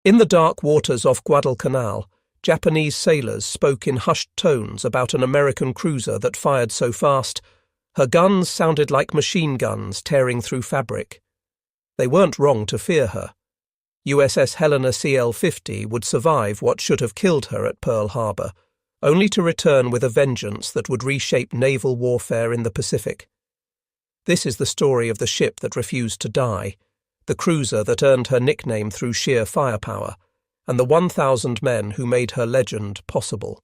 In the dark waters off Guadalcanal, Japanese sailors spoke in hushed tones about an American cruiser that fired so fast, her guns sounded like machine guns tearing through fabric. They weren't wrong to fear her. USS Helena CL-50 would survive what should have killed her at Pearl Harbor, only to return with a vengeance that would reshape naval warfare in the Pacific. This is the story of the ship that refused to die, the cruiser that earned her nickname through sheer firepower, and the 1,000 men who made her legend possible.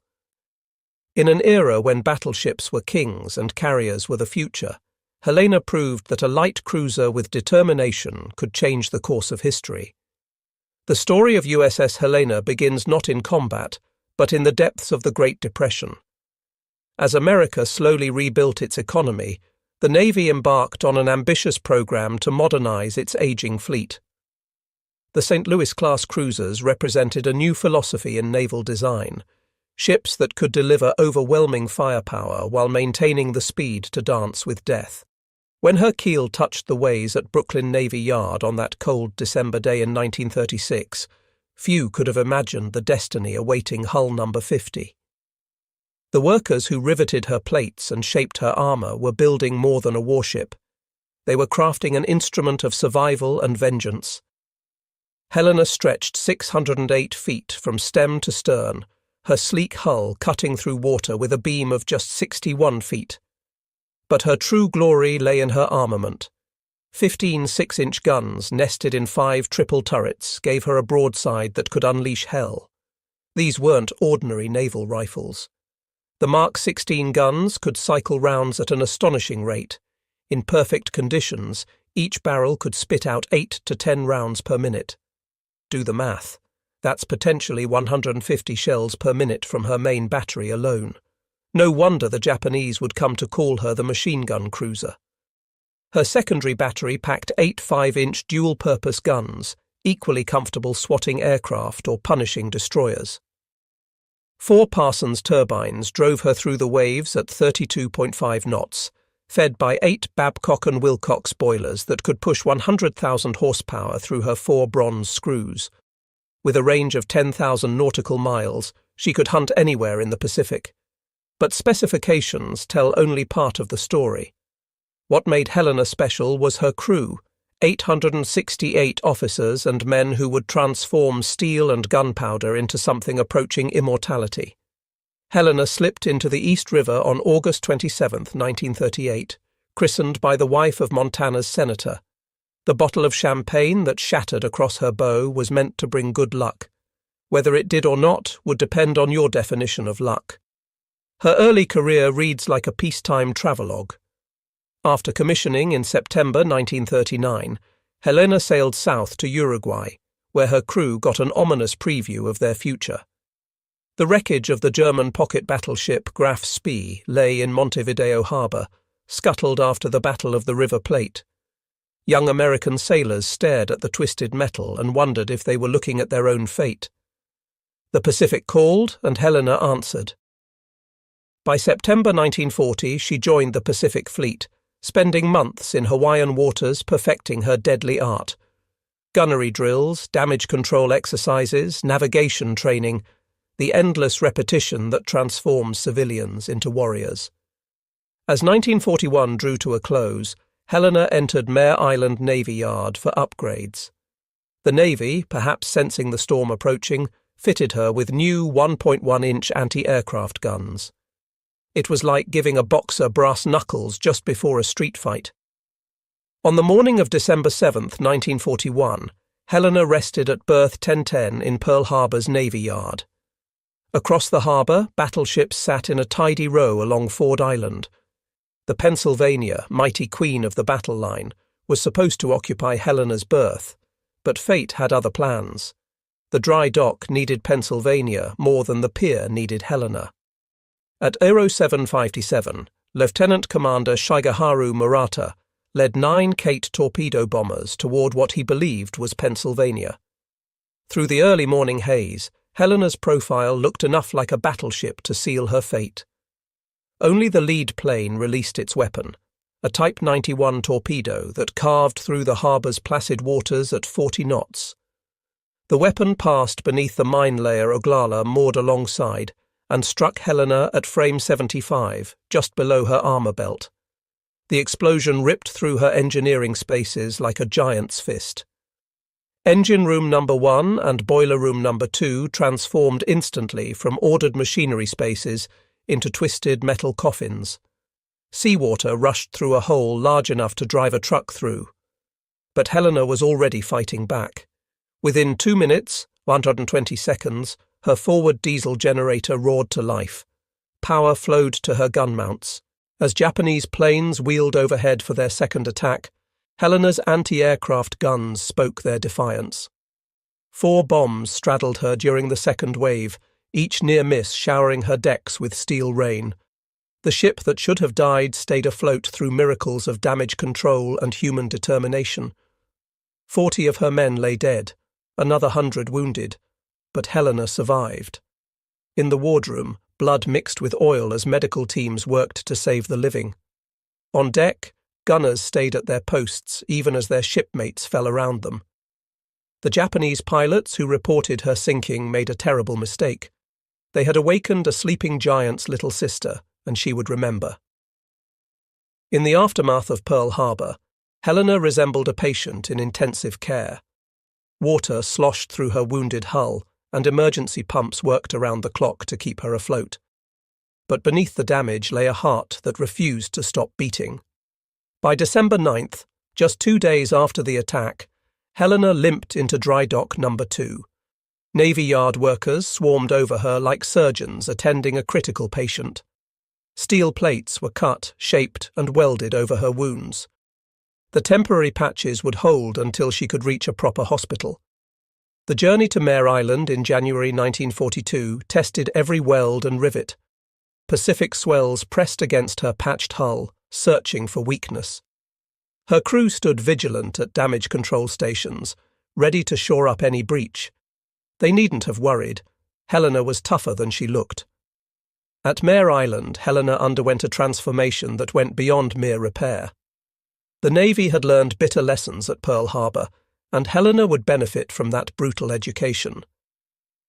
In an era when battleships were kings and carriers were the future, Helena proved that a light cruiser with determination could change the course of history. The story of USS Helena begins not in combat, but in the depths of the Great Depression. As America slowly rebuilt its economy, the Navy embarked on an ambitious program to modernize its aging fleet. The St. Louis-class cruisers represented a new philosophy in naval design, ships that could deliver overwhelming firepower while maintaining the speed to dance with death. When her keel touched the ways at Brooklyn Navy Yard on that cold December day in 1936, few could have imagined the destiny awaiting hull number 50. The workers who riveted her plates and shaped her armor were building more than a warship. They were crafting an instrument of survival and vengeance. Helena stretched 608 feet from stem to stern, her sleek hull cutting through water with a beam of just 61 feet. But her true glory lay in her armament. 15 6-inch guns nested in 5 triple turrets gave her a broadside that could unleash hell. These weren't ordinary naval rifles. The Mark 16 guns could cycle rounds at an astonishing rate. In perfect conditions, each barrel could spit out 8 to 10 rounds per minute. Do the math. That's potentially 150 shells per minute from her main battery alone. No wonder the Japanese would come to call her the machine gun cruiser. Her secondary battery packed 8 5-inch dual-purpose guns, equally comfortable swatting aircraft or punishing destroyers. 4 Parsons turbines drove her through the waves at 32.5 knots, fed by 8 Babcock and Wilcox boilers that could push 100,000 horsepower through her 4 bronze screws. With a range of 10,000 nautical miles, she could hunt anywhere in the Pacific. But specifications tell only part of the story. What made Helena special was her crew, 868 officers and men who would transform steel and gunpowder into something approaching immortality. Helena slipped into the East River on August 27, 1938, christened by the wife of Montana's senator. The bottle of champagne that shattered across her bow was meant to bring good luck. Whether it did or not would depend on your definition of luck. Her early career reads like a peacetime travelogue. After commissioning in September 1939, Helena sailed south to Uruguay, where her crew got an ominous preview of their future. The wreckage of the German pocket battleship Graf Spee lay in Montevideo harbor, scuttled after the Battle of the River Plate. Young American sailors stared at the twisted metal and wondered if they were looking at their own fate. The Pacific called, and Helena answered. By September 1940, she joined the Pacific Fleet, spending months in Hawaiian waters perfecting her deadly art. Gunnery drills, damage control exercises, navigation training, the endless repetition that transforms civilians into warriors. As 1941 drew to a close, Helena entered Mare Island Navy Yard for upgrades. The Navy, perhaps sensing the storm approaching, fitted her with new 1.1-inch anti-aircraft guns. It was like giving a boxer brass knuckles just before a street fight. On the morning of December 7, 1941, Helena rested at berth 1010 in Pearl Harbor's Navy Yard. Across the harbor, battleships sat in a tidy row along Ford Island. The Pennsylvania, mighty queen of the battle line, was supposed to occupy Helena's berth, but fate had other plans. The dry dock needed Pennsylvania more than the pier needed Helena. At Aero 757, Lieutenant Commander Shigeharu Murata led 9 Kate torpedo bombers toward what he believed was Pennsylvania. Through the early morning haze, Helena's profile looked enough like a battleship to seal her fate. Only the lead plane released its weapon, a Type 91 torpedo that carved through the harbor's placid waters at 40 knots. The weapon passed beneath the mine layer Oglala moored alongside and struck Helena at frame 75, just below her armour belt. The explosion ripped through her engineering spaces like a giant's fist. Engine room number 1 and boiler room number 2 transformed instantly from ordered machinery spaces into twisted metal coffins. Seawater rushed through a hole large enough to drive a truck through. But Helena was already fighting back. Within 2 minutes, 120 seconds, her forward diesel generator roared to life. Power flowed to her gun mounts. As Japanese planes wheeled overhead for their second attack, Helena's anti-aircraft guns spoke their defiance. 4 bombs straddled her during the second wave, each near miss showering her decks with steel rain. The ship that should have died stayed afloat through miracles of damage control and human determination. 40 of her men lay dead, another 100 wounded, but Helena survived. In the wardroom, blood mixed with oil as medical teams worked to save the living. On deck, gunners stayed at their posts even as their shipmates fell around them. The Japanese pilots who reported her sinking made a terrible mistake. They had awakened a sleeping giant's little sister, and she would remember. In the aftermath of Pearl Harbor, Helena resembled a patient in intensive care. Water sloshed through her wounded hull, and emergency pumps worked around the clock to keep her afloat. But beneath the damage lay a heart that refused to stop beating. By December 9th, just 2 days after the attack, Helena limped into dry dock number 2. Navy Yard workers swarmed over her like surgeons attending a critical patient. Steel plates were cut, shaped, and welded over her wounds. The temporary patches would hold until she could reach a proper hospital. The journey to Mare Island in January 1942 tested every weld and rivet. Pacific swells pressed against her patched hull, searching for weakness. Her crew stood vigilant at damage control stations, ready to shore up any breach. They needn't have worried. Helena was tougher than she looked. At Mare Island, Helena underwent a transformation that went beyond mere repair. The Navy had learned bitter lessons at Pearl Harbor, and Helena would benefit from that brutal education.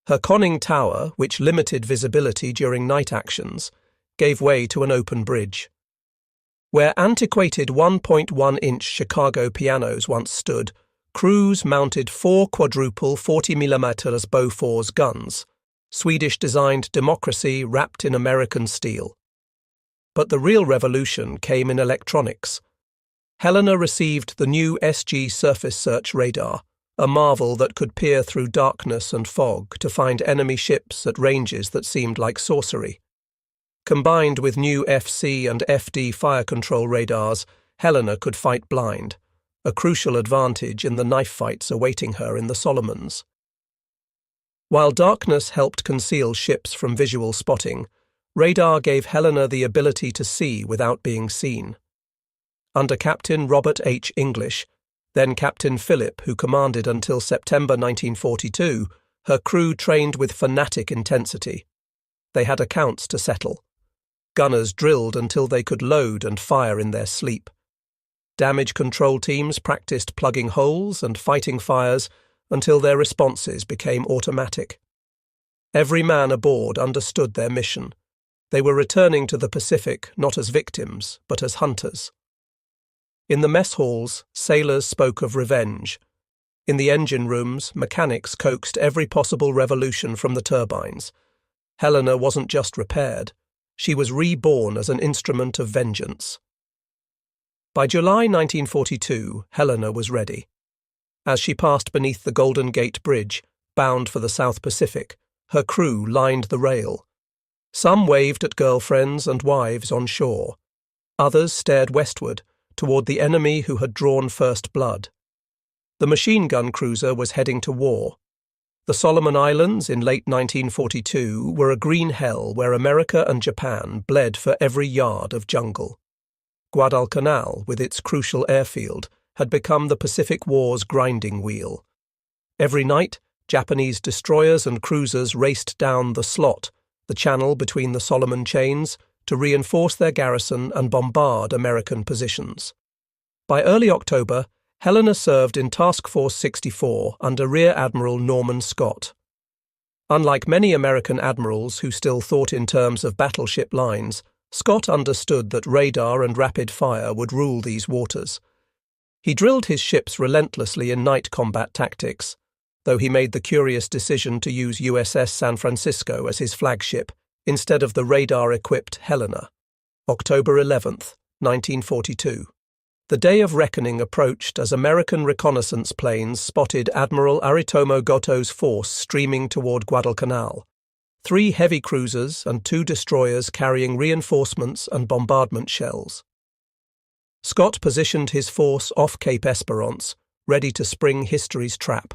Her conning tower, which limited visibility during night actions, gave way to an open bridge. Where antiquated 1.1-inch Chicago pianos once stood, crews mounted 4 quadruple 40mm Bofors guns, Swedish-designed democracy wrapped in American steel. But the real revolution came in electronics. Helena received the new SG surface search radar, a marvel that could peer through darkness and fog to find enemy ships at ranges that seemed like sorcery. Combined with new FC and FD fire control radars, Helena could fight blind, a crucial advantage in the knife fights awaiting her in the Solomons. While darkness helped conceal ships from visual spotting, radar gave Helena the ability to see without being seen. Under Captain Robert H. English, then Captain Phillip, who commanded until September 1942, her crew trained with fanatic intensity. They had accounts to settle. Gunners drilled until they could load and fire in their sleep. Damage control teams practiced plugging holes and fighting fires until their responses became automatic. Every man aboard understood their mission. They were returning to the Pacific not as victims, but as hunters. In the mess halls, sailors spoke of revenge. In the engine rooms, mechanics coaxed every possible revolution from the turbines. Helena wasn't just repaired. She was reborn as an instrument of vengeance. By July 1942, Helena was ready. As she passed beneath the Golden Gate Bridge, bound for the South Pacific, her crew lined the rail. Some waved at girlfriends and wives on shore. Others stared westward, toward the enemy who had drawn first blood. The machine gun cruiser was heading to war. The Solomon Islands in late 1942 were a green hell where America and Japan bled for every yard of jungle. Guadalcanal, with its crucial airfield, had become the Pacific War's grinding wheel. Every night, Japanese destroyers and cruisers raced down the Slot, the channel between the Solomon chains, to reinforce their garrison and bombard American positions. By early October, Helena served in Task Force 64 under Rear Admiral Norman Scott. Unlike many American admirals who still thought in terms of battleship lines, Scott understood that radar and rapid fire would rule these waters. He drilled his ships relentlessly in night combat tactics, though he made the curious decision to use USS San Francisco as his flagship instead of the radar-equipped Helena. October 11th, 1942. The day of reckoning approached as American reconnaissance planes spotted Admiral Aritomo Goto's force streaming toward Guadalcanal. 3 heavy cruisers and 2 destroyers carrying reinforcements and bombardment shells. Scott positioned his force off Cape Esperance, ready to spring history's trap.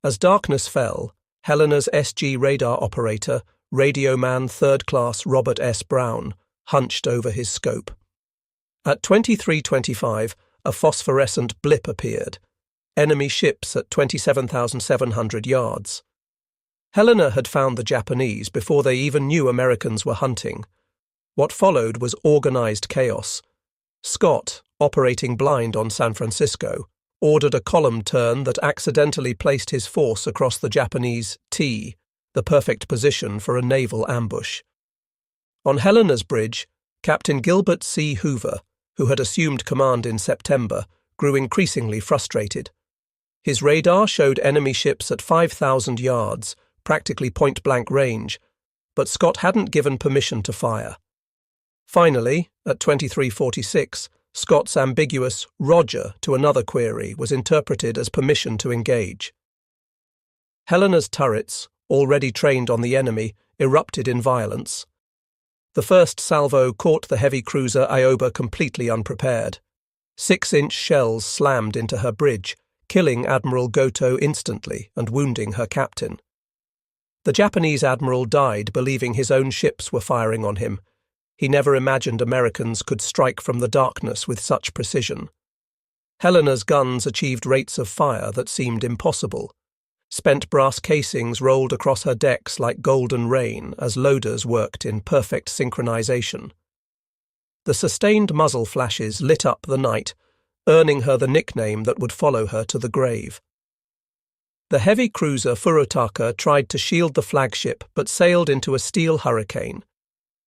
As darkness fell, Helena's SG radar operator, radio man 3rd Class Robert S. Brown, hunched over his scope. At 23:25, a phosphorescent blip appeared. Enemy ships at 27,700 yards. Helena had found the Japanese before they even knew Americans were hunting. What followed was organized chaos. Scott, operating blind on San Francisco, ordered a column turn that accidentally placed his force across the Japanese T, the perfect position for a naval ambush. On Helena's bridge, Captain Gilbert C. Hoover, who had assumed command in September, grew increasingly frustrated. His radar showed enemy ships at 5,000 yards, practically point-blank range, but Scott hadn't given permission to fire. Finally, at 23:46, Scott's ambiguous "Roger" to another query was interpreted as permission to engage. Helena's turrets, already trained on the enemy, erupted in violence. The first salvo caught the heavy cruiser Ioba completely unprepared. 6-inch shells slammed into her bridge, killing Admiral Goto instantly and wounding her captain. The Japanese admiral died believing his own ships were firing on him. He never imagined Americans could strike from the darkness with such precision. Helena's guns achieved rates of fire that seemed impossible. Spent brass casings rolled across her decks like golden rain as loaders worked in perfect synchronization. The sustained muzzle flashes lit up the night, earning her the nickname that would follow her to the grave. The heavy cruiser Furutaka tried to shield the flagship but sailed into a steel hurricane.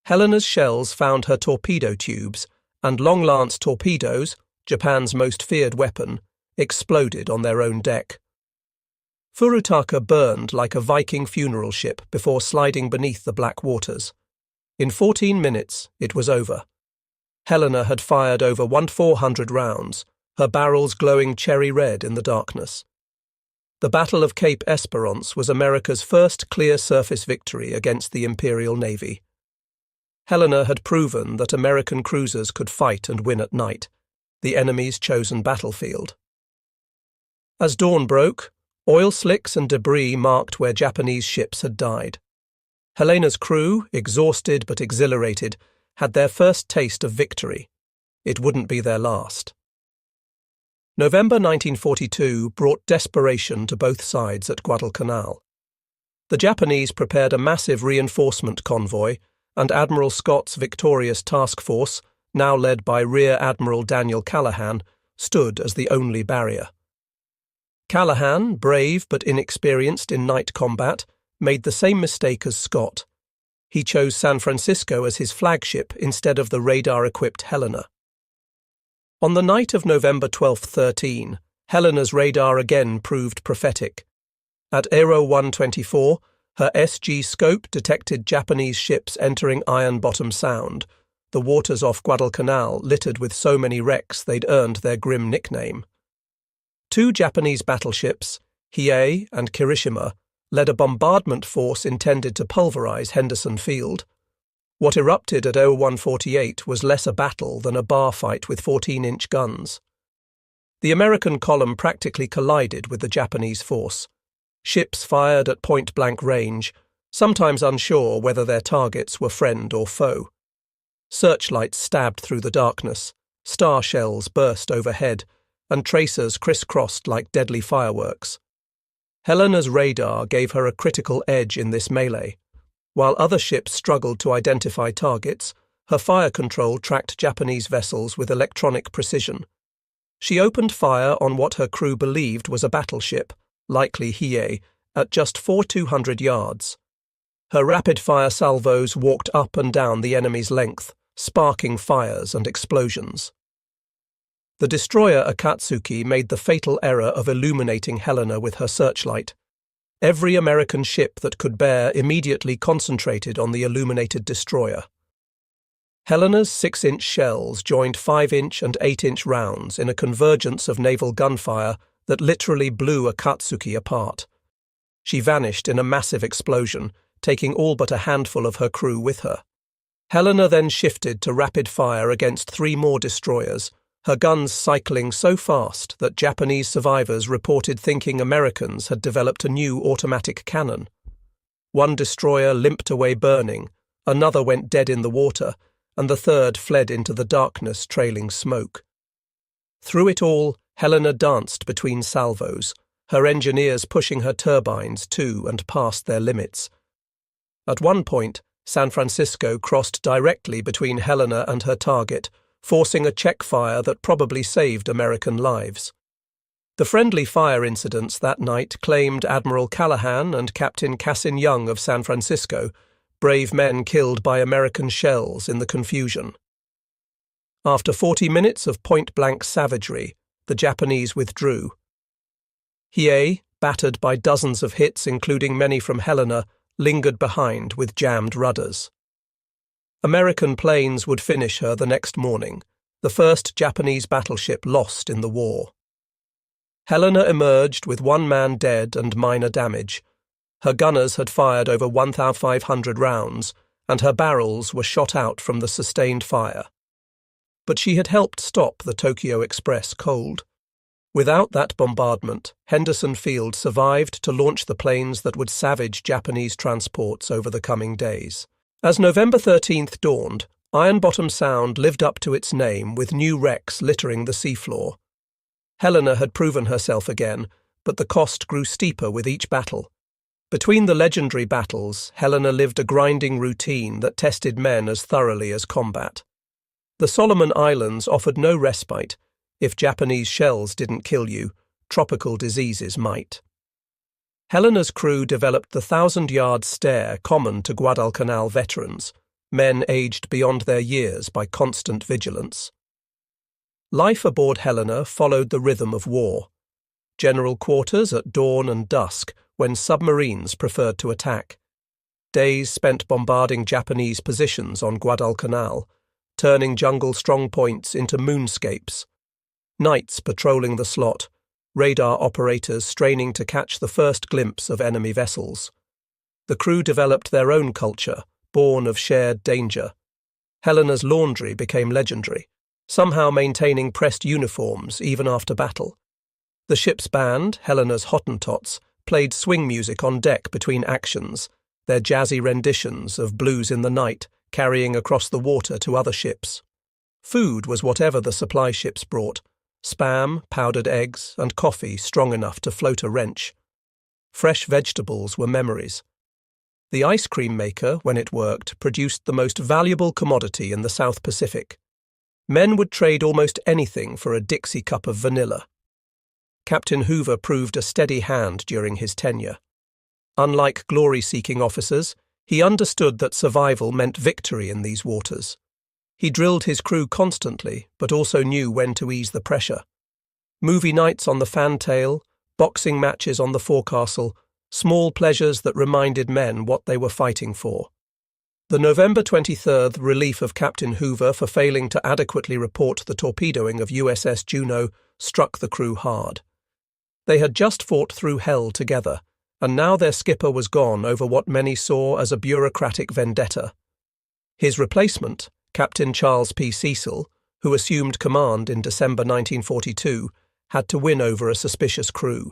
Helena's shells found her torpedo tubes, and long-lance torpedoes, Japan's most feared weapon, exploded on their own deck. Furutaka burned like a Viking funeral ship before sliding beneath the black waters. In 14 minutes, it was over. Helena had fired over 1,400 rounds, her barrels glowing cherry red in the darkness. The Battle of Cape Esperance was America's first clear surface victory against the Imperial Navy. Helena had proven that American cruisers could fight and win at night, the enemy's chosen battlefield. As dawn broke, oil slicks and debris marked where Japanese ships had died. Helena's crew, exhausted but exhilarated, had their first taste of victory. It wouldn't be their last. November 1942 brought desperation to both sides at Guadalcanal. The Japanese prepared a massive reinforcement convoy, and Admiral Scott's victorious task force, now led by Rear Admiral Daniel Callahan, stood as the only barrier. Callahan, brave but inexperienced in night combat, made the same mistake as Scott. He chose San Francisco as his flagship instead of the radar-equipped Helena. On the night of November 12-13, Helena's radar again proved prophetic. At Aero 124, her SG scope detected Japanese ships entering Iron Bottom Sound, the waters off Guadalcanal littered with so many wrecks they'd earned their grim nickname. 2 Japanese battleships, Hiei and Kirishima, led a bombardment force intended to pulverize Henderson Field. What erupted at 0148 was less a battle than a bar fight with 14-inch guns. The American column practically collided with the Japanese force. Ships fired at point-blank range, sometimes unsure whether their targets were friend or foe. Searchlights stabbed through the darkness, star shells burst overhead, and tracers crisscrossed like deadly fireworks. Helena's radar gave her a critical edge in this melee. While other ships struggled to identify targets, her fire control tracked Japanese vessels with electronic precision. She opened fire on what her crew believed was a battleship, likely Hiei, at just 400 yards. Her rapid-fire salvos walked up and down the enemy's length, sparking fires and explosions. The destroyer Akatsuki made the fatal error of illuminating Helena with her searchlight. Every American ship that could bear immediately concentrated on the illuminated destroyer. Helena's 6-inch shells joined 5-inch and 8-inch rounds in a convergence of naval gunfire that literally blew Akatsuki apart. She vanished in a massive explosion, taking all but a handful of her crew with her. Helena then shifted to rapid fire against 3 more destroyers, her guns cycling so fast that Japanese survivors reported thinking Americans had developed a new automatic cannon. One destroyer limped away burning, another went dead in the water, and the third fled into the darkness trailing smoke. Through it all, Helena danced between salvos, her engineers pushing her turbines to and past their limits. At one point, San Francisco crossed directly between Helena and her target, forcing a check fire that probably saved American lives. The friendly fire incidents that night claimed Admiral Callahan and Captain Cassin Young of San Francisco, brave men killed by American shells in the confusion. After 40 minutes of point-blank savagery, the Japanese withdrew. Hiei, battered by dozens of hits including many from Helena, lingered behind with jammed rudders. American planes would finish her the next morning, the first Japanese battleship lost in the war. Helena emerged with 1 man dead and minor damage. Her gunners had fired over 1,500 rounds, and her barrels were shot out from the sustained fire. But she had helped stop the Tokyo Express cold. Without that bombardment, Henderson Field survived to launch the planes that would savage Japanese transports over the coming days. As November 13th dawned, Iron Bottom Sound lived up to its name with new wrecks littering the seafloor. Helena had proven herself again, but the cost grew steeper with each battle. Between the legendary battles, Helena lived a grinding routine that tested men as thoroughly as combat. The Solomon Islands offered no respite. If Japanese shells didn't kill you, tropical diseases might. Helena's crew developed the 1,000-yard stare common to Guadalcanal veterans, men aged beyond their years by constant vigilance. Life aboard Helena followed the rhythm of war. General quarters at dawn and dusk, when submarines preferred to attack. Days spent bombarding Japanese positions on Guadalcanal, turning jungle strongpoints into moonscapes. Nights patrolling the slot, radar operators straining to catch the first glimpse of enemy vessels. The crew developed their own culture, born of shared danger. Helena's laundry became legendary, somehow maintaining pressed uniforms even after battle. The ship's band, Helena's Hottentots, played swing music on deck between actions, their jazzy renditions of Blues in the Night carrying across the water to other ships. Food was whatever the supply ships brought, spam, powdered eggs, and coffee strong enough to float a wrench. Fresh vegetables were memories. The ice cream maker, when it worked, produced the most valuable commodity in the South Pacific. Men would trade almost anything for a Dixie cup of vanilla. Captain Hoover proved a steady hand during his tenure. Unlike glory-seeking officers, he understood that survival meant victory in these waters. He drilled his crew constantly, but also knew when to ease the pressure. Movie nights on the fantail, boxing matches on the forecastle, small pleasures that reminded men what they were fighting for. The November 23rd relief of Captain Hoover for failing to adequately report the torpedoing of USS Juno struck the crew hard. They had just fought through hell together, and now their skipper was gone over what many saw as a bureaucratic vendetta. His replacement, Captain Charles P. Cecil, who assumed command in December 1942, had to win over a suspicious crew.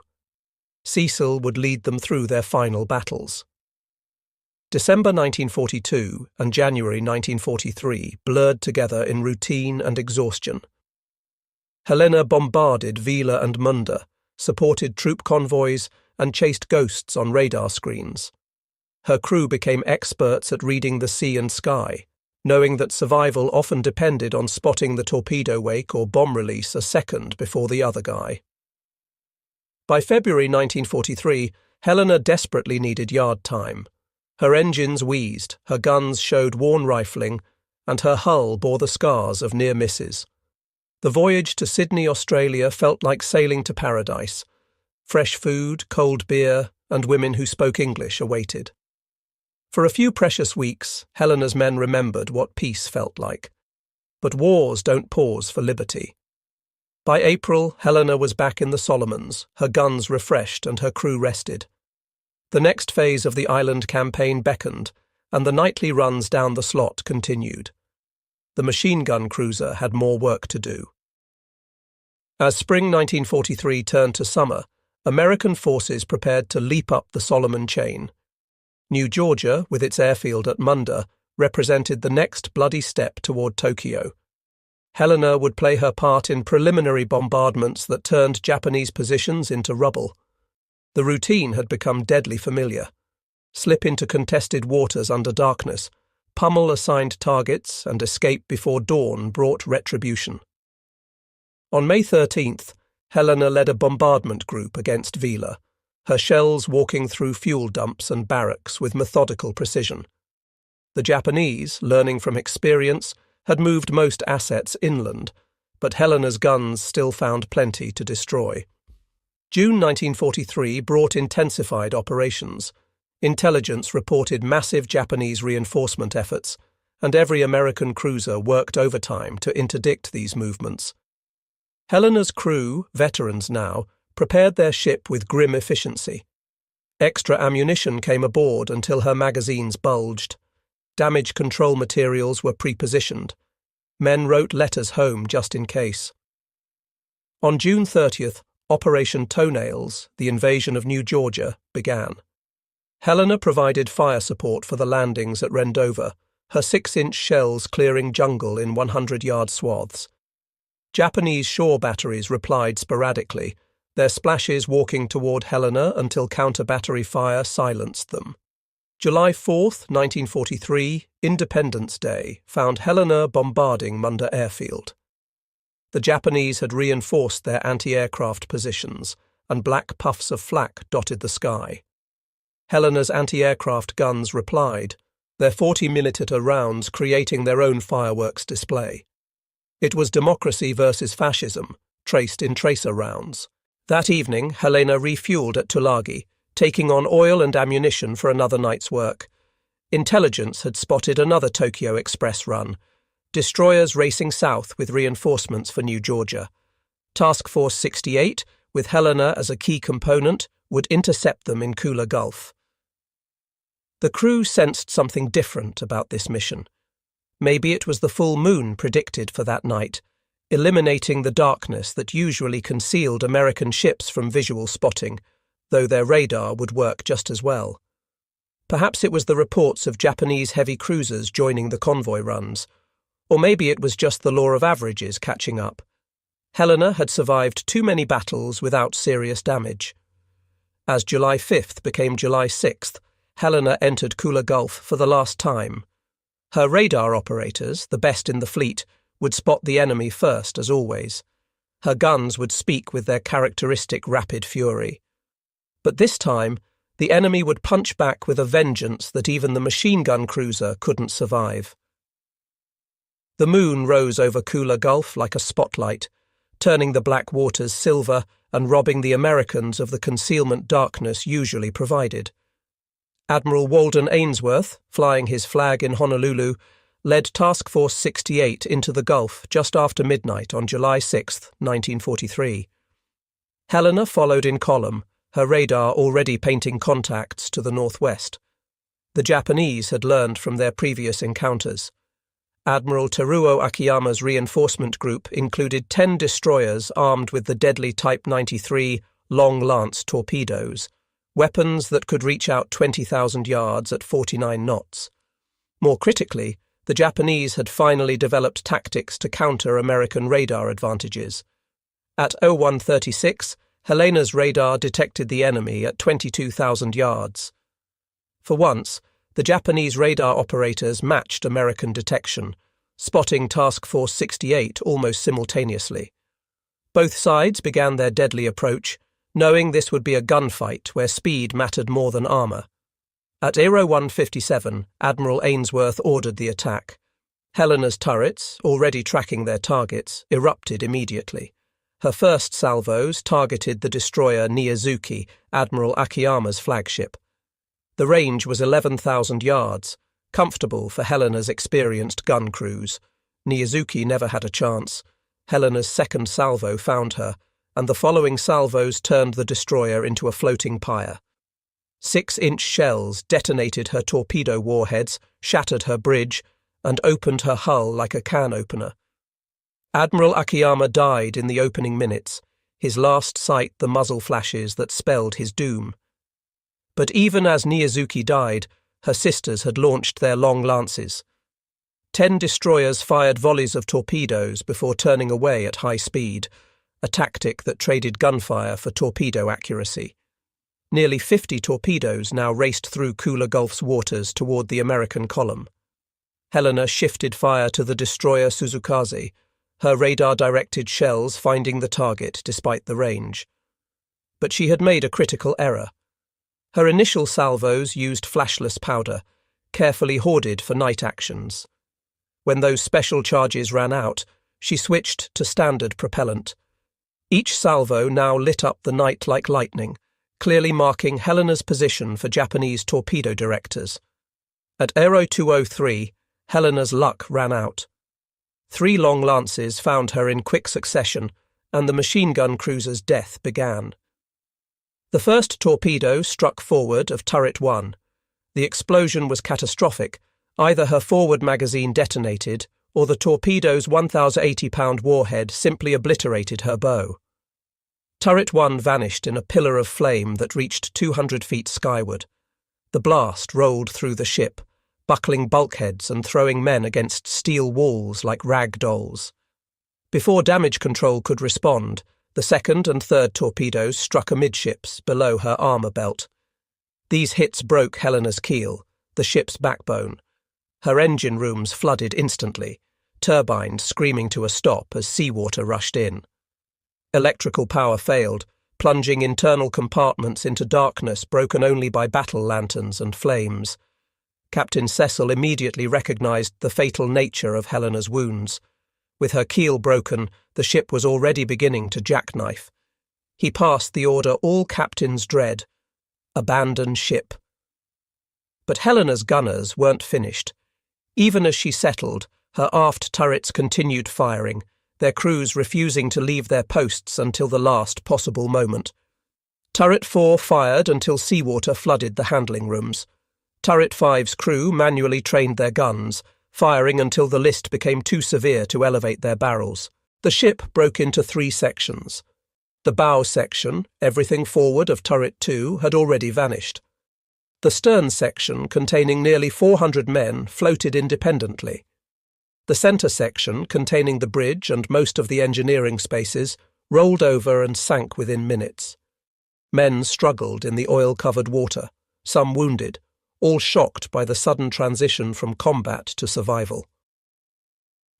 Cecil would lead them through their final battles. December 1942 and January 1943 blurred together in routine and exhaustion. Helena bombarded Vila and Munda, supported troop convoys, and chased ghosts on radar screens. Her crew became experts at reading the sea and sky, knowing that survival often depended on spotting the torpedo wake or bomb release a second before the other guy. By February 1943, Helena desperately needed yard time. Her engines wheezed, her guns showed worn rifling, and her hull bore the scars of near misses. The voyage to Sydney, Australia felt like sailing to paradise. Fresh food, cold beer, and women who spoke English awaited. For a few precious weeks, Helena's men remembered what peace felt like. But wars don't pause for liberty. By April, Helena was back in the Solomons, her guns refreshed and her crew rested. The next phase of the island campaign beckoned, and the nightly runs down the slot continued. The machine gun cruiser had more work to do. As spring 1943 turned to summer, American forces prepared to leap up the Solomon chain. New Georgia, with its airfield at Munda, represented the next bloody step toward Tokyo. Helena would play her part in preliminary bombardments that turned Japanese positions into rubble. The routine had become deadly familiar. Slip into contested waters under darkness, pummel assigned targets, and escape before dawn brought retribution. On May 13th, Helena led a bombardment group against Vila, her shells walking through fuel dumps and barracks with methodical precision. The Japanese, learning from experience, had moved most assets inland, but Helena's guns still found plenty to destroy. June 1943 brought intensified operations. Intelligence reported massive Japanese reinforcement efforts, and every American cruiser worked overtime to interdict these movements. Helena's crew, veterans now, prepared their ship with grim efficiency. Extra ammunition came aboard until her magazines bulged. Damage control materials were pre-positioned. Men wrote letters home just in case. On June 30th, Operation Toenails, the invasion of New Georgia, began. Helena provided fire support for the landings at Rendova, her 6-inch shells clearing jungle in 100-yard swaths. Japanese shore batteries replied sporadically, their splashes walking toward Helena until counter-battery fire silenced them. July 4, 1943, Independence Day, found Helena bombarding Munda Airfield. The Japanese had reinforced their anti-aircraft positions, and black puffs of flak dotted the sky. Helena's anti-aircraft guns replied, their 40mm rounds creating their own fireworks display. It was democracy versus fascism, traced in tracer rounds. That evening, Helena refueled at Tulagi, taking on oil and ammunition for another night's work. Intelligence had spotted another Tokyo Express run, destroyers racing south with reinforcements for New Georgia. Task Force 68, with Helena as a key component, would intercept them in Kula Gulf. The crew sensed something different about this mission. Maybe it was the full moon predicted for that night, eliminating the darkness that usually concealed American ships from visual spotting, though their radar would work just as well. Perhaps it was the reports of Japanese heavy cruisers joining the convoy runs, or maybe it was just the law of averages catching up. Helena had survived too many battles without serious damage. As July 5th became July 6th, Helena entered Kula Gulf for the last time. Her radar operators, the best in the fleet, would spot the enemy first, as always. Her guns would speak with their characteristic rapid fury. But this time, the enemy would punch back with a vengeance that even the machine gun cruiser couldn't survive. The moon rose over Kula Gulf like a spotlight, turning the black waters silver and robbing the Americans of the concealment darkness usually provided. Admiral Walden Ainsworth, flying his flag in Honolulu, led Task Force 68 into the Gulf just after midnight on July 6, 1943. Helena followed in column, her radar already painting contacts to the northwest. The Japanese had learned from their previous encounters. Admiral Teruo Akiyama's reinforcement group included 10 destroyers armed with the deadly Type 93 Long Lance torpedoes, weapons that could reach out 20,000 yards at 49 knots. More critically, the Japanese had finally developed tactics to counter American radar advantages. At 0136, Helena's radar detected the enemy at 22,000 yards. For once, The Japanese radar operators matched American detection, spotting Task Force 68 almost simultaneously. Both sides began their deadly approach, knowing this would be a gunfight where speed mattered more than armour. At Aero 157, Admiral Ainsworth ordered the attack. Helena's turrets, already tracking their targets, erupted immediately. Her first salvos targeted the destroyer Niizuki, Admiral Akiyama's flagship. The range was 11,000 yards, comfortable for Helena's experienced gun crews. Niizuki never had a chance. Helena's second salvo found her, and the following salvos turned the destroyer into a floating pyre. 6-inch shells detonated her torpedo warheads, shattered her bridge, and opened her hull like a can opener. Admiral Akiyama died in the opening minutes, his last sight the muzzle flashes that spelled his doom. But even as Niizuki died, her sisters had launched their long lances. 10 destroyers fired volleys of torpedoes before turning away at high speed, a tactic that traded gunfire for torpedo accuracy. Nearly 50 torpedoes now raced through Kula Gulf's waters toward the American column. Helena shifted fire to the destroyer Suzukaze, her radar-directed shells finding the target despite the range. But she had made a critical error. Her initial salvos used flashless powder, carefully hoarded for night actions. When those special charges ran out, she switched to standard propellant. Each salvo now lit up the night like lightning, clearly marking Helena's position for Japanese torpedo directors. At Aero 203, Helena's luck ran out. 3 long lances found her in quick succession, and the machine gun cruiser's death began. The first torpedo struck forward of turret 1. The explosion was catastrophic. Either her forward magazine detonated, or the torpedo's 1,080-pound warhead simply obliterated her bow. Turret 1 vanished in a pillar of flame that reached 200 feet skyward. The blast rolled through the ship, buckling bulkheads and throwing men against steel walls like rag dolls. Before damage control could respond, the second and third torpedoes struck amidships below her armour belt. These hits broke Helena's keel, the ship's backbone. Her engine rooms flooded instantly, turbines screaming to a stop as seawater rushed in. Electrical power failed, plunging internal compartments into darkness broken only by battle lanterns and flames. Captain Cecil immediately recognized the fatal nature of Helena's wounds. With her keel broken, the ship was already beginning to jackknife. He passed the order all captains dread: abandon ship. But Helena's gunners weren't finished. Even as she settled, her aft turrets continued firing, their crews refusing to leave their posts until the last possible moment. Turret 4 fired until seawater flooded the handling rooms. Turret 5's crew manually trained their guns, firing until the list became too severe to elevate their barrels. The ship broke into 3 sections. The bow section, everything forward of Turret 2, had already vanished. The stern section, containing nearly 400 men, floated independently. The centre section, containing the bridge and most of the engineering spaces, rolled over and sank within minutes. Men struggled in the oil-covered water, some wounded, all shocked by the sudden transition from combat to survival.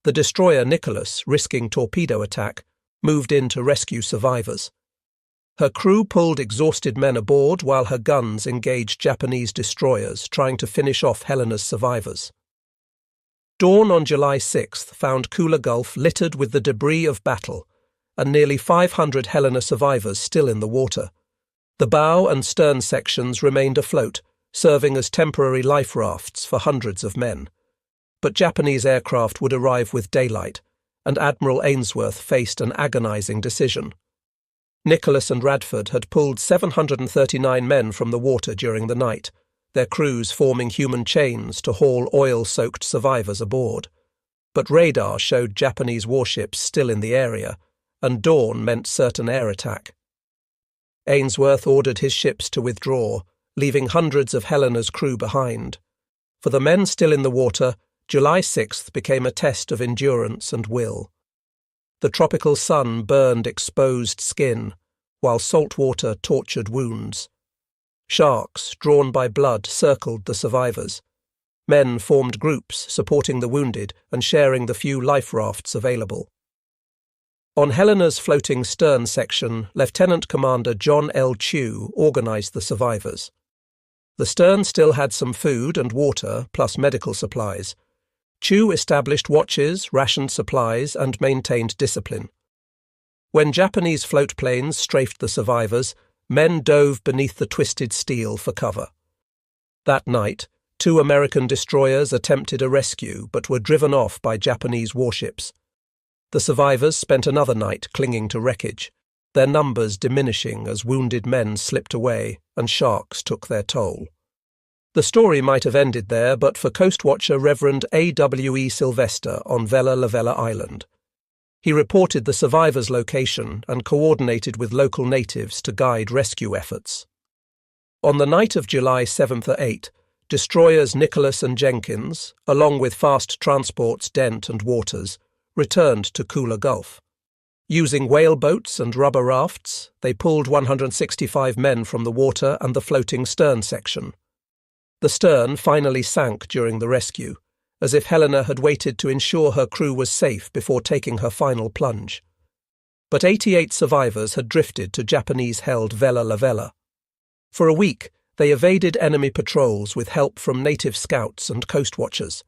The destroyer Nicholas, risking torpedo attack, moved in to rescue survivors. Her crew pulled exhausted men aboard while her guns engaged Japanese destroyers trying to finish off Helena's survivors. Dawn on July 6th found Kula Gulf littered with the debris of battle, and nearly 500 Helena survivors still in the water. The bow and stern sections remained afloat, serving as temporary life rafts for hundreds of men. But Japanese aircraft would arrive with daylight, and Admiral Ainsworth faced an agonizing decision. Nicholas and Radford had pulled 739 men from the water during the night, their crews forming human chains to haul oil-soaked survivors aboard. But radar showed Japanese warships still in the area, and dawn meant certain air attack. Ainsworth ordered his ships to withdraw, leaving hundreds of Helena's crew behind. For the men still in the water, July 6th became a test of endurance and will. The tropical sun burned exposed skin, while salt water tortured wounds. Sharks, drawn by blood, circled the survivors. Men formed groups, supporting the wounded and sharing the few life rafts available. On Helena's floating stern section, Lieutenant Commander John L. Chew organized the survivors. The stern still had some food and water, plus medical supplies. Chew established watches, rationed supplies, and maintained discipline. When Japanese float planes strafed the survivors, men dove beneath the twisted steel for cover. That night, 2 American destroyers attempted a rescue but were driven off by Japanese warships. The survivors spent another night clinging to wreckage, their numbers diminishing as wounded men slipped away and sharks took their toll. The story might have ended there but for Coast Watcher Reverend A.W.E. Sylvester on Vella Lavella Island. He reported the survivors' location and coordinated with local natives to guide rescue efforts. On the night of July 7th or 8th, destroyers Nicholas and Jenkins, along with fast transports Dent and Waters, returned to Kula Gulf. Using whaleboats and rubber rafts, they pulled 165 men from the water and the floating stern section. The stern finally sank during the rescue, as if Helena had waited to ensure her crew was safe before taking her final plunge. But 88 survivors had drifted to Japanese-held Vella Lavella. For a week, they evaded enemy patrols with help from native scouts and coast watchers.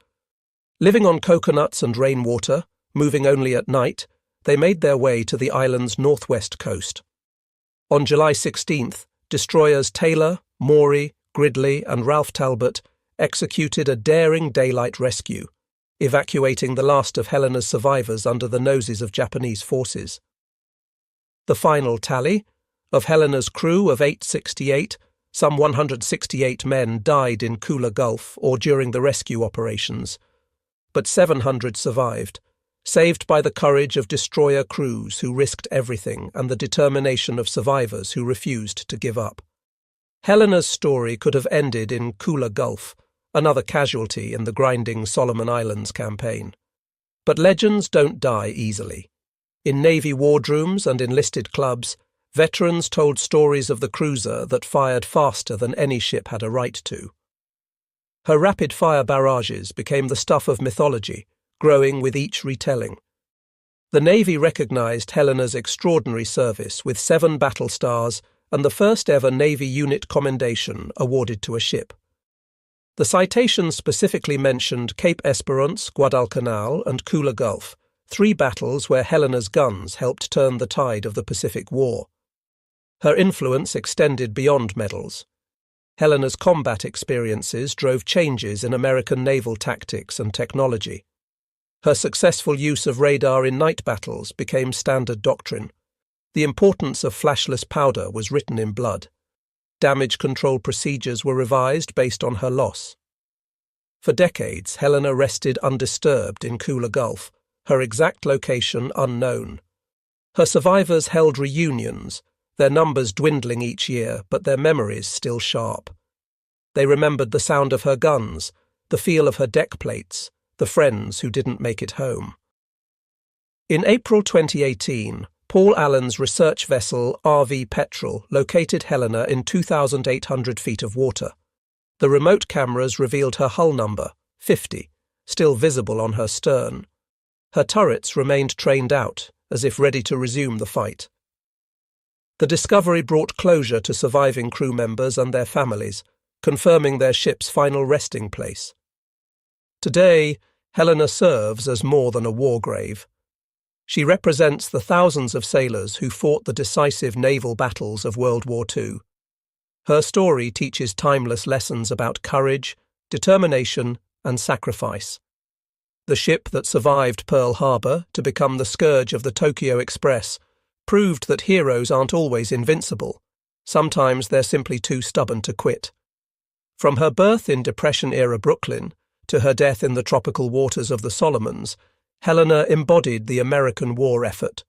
Living on coconuts and rainwater, moving only at night, they made their way to the island's northwest coast. On July 16th, destroyers Taylor, Maury, Gridley, and Ralph Talbot executed a daring daylight rescue, evacuating the last of Helena's survivors under the noses of Japanese forces. The final tally, of Helena's crew of 868, some 168 men died in Kula Gulf or during the rescue operations, but 700 survived, saved by the courage of destroyer crews who risked everything and the determination of survivors who refused to give up. Helena's story could have ended in Kula Gulf, another casualty in the grinding Solomon Islands campaign. But legends don't die easily. In Navy wardrooms and enlisted clubs, veterans told stories of the cruiser that fired faster than any ship had a right to. Her rapid-fire barrages became the stuff of mythology, growing with each retelling. The Navy recognized Helena's extraordinary service with 7 battle stars and the first-ever Navy unit commendation awarded to a ship. The citation specifically mentioned Cape Esperance, Guadalcanal, and Kula Gulf, 3 battles where Helena's guns helped turn the tide of the Pacific War. Her influence extended beyond medals. Helena's combat experiences drove changes in American naval tactics and technology. Her successful use of radar in night battles became standard doctrine. The importance of flashless powder was written in blood. Damage control procedures were revised based on her loss. For decades, Helena rested undisturbed in Kula Gulf, her exact location unknown. Her survivors held reunions, their numbers dwindling each year, but their memories still sharp. They remembered the sound of her guns, the feel of her deck plates, the friends who didn't make it home. In April 2018, Paul Allen's research vessel RV Petrel located Helena in 2,800 feet of water. The remote cameras revealed her hull number, 50, still visible on her stern. Her turrets remained trained out, as if ready to resume the fight. The discovery brought closure to surviving crew members and their families, confirming their ship's final resting place. Today, Helena serves as more than a war grave. She represents the thousands of sailors who fought the decisive naval battles of World War II. Her story teaches timeless lessons about courage, determination, and sacrifice. The ship that survived Pearl Harbor to become the scourge of the Tokyo Express proved that heroes aren't always invincible. Sometimes they're simply too stubborn to quit. From her birth in Depression-era Brooklyn to her death in the tropical waters of the Solomons, Helena embodied the American war effort.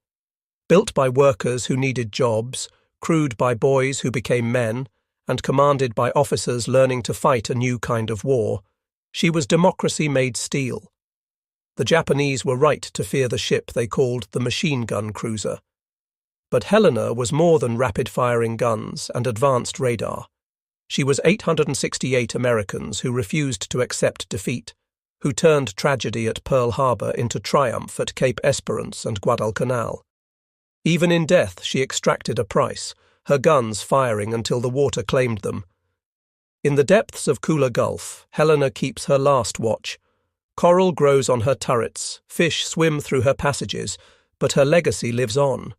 Built by workers who needed jobs, crewed by boys who became men, and commanded by officers learning to fight a new kind of war, she was democracy made steel. The Japanese were right to fear the ship they called the machine gun cruiser. But Helena was more than rapid-firing guns and advanced radar. She was 868 Americans who refused to accept defeat, who turned tragedy at Pearl Harbor into triumph at Cape Esperance and Guadalcanal. Even in death she extracted a price, her guns firing until the water claimed them. In the depths of Kula Gulf, Helena keeps her last watch. Coral grows on her turrets, fish swim through her passages, but her legacy lives on.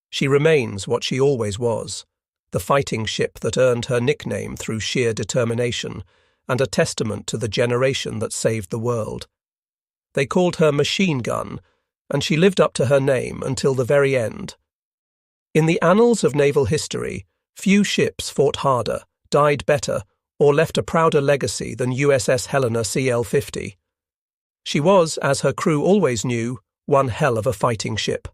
She remains what she always was, the fighting ship that earned her nickname through sheer determination, and a testament to the generation that saved the world. They called her Machine Gun, and she lived up to her name until the very end. In the annals of naval history, few ships fought harder, died better, or left a prouder legacy than USS Helena CL-50. She was, as her crew always knew, one hell of a fighting ship.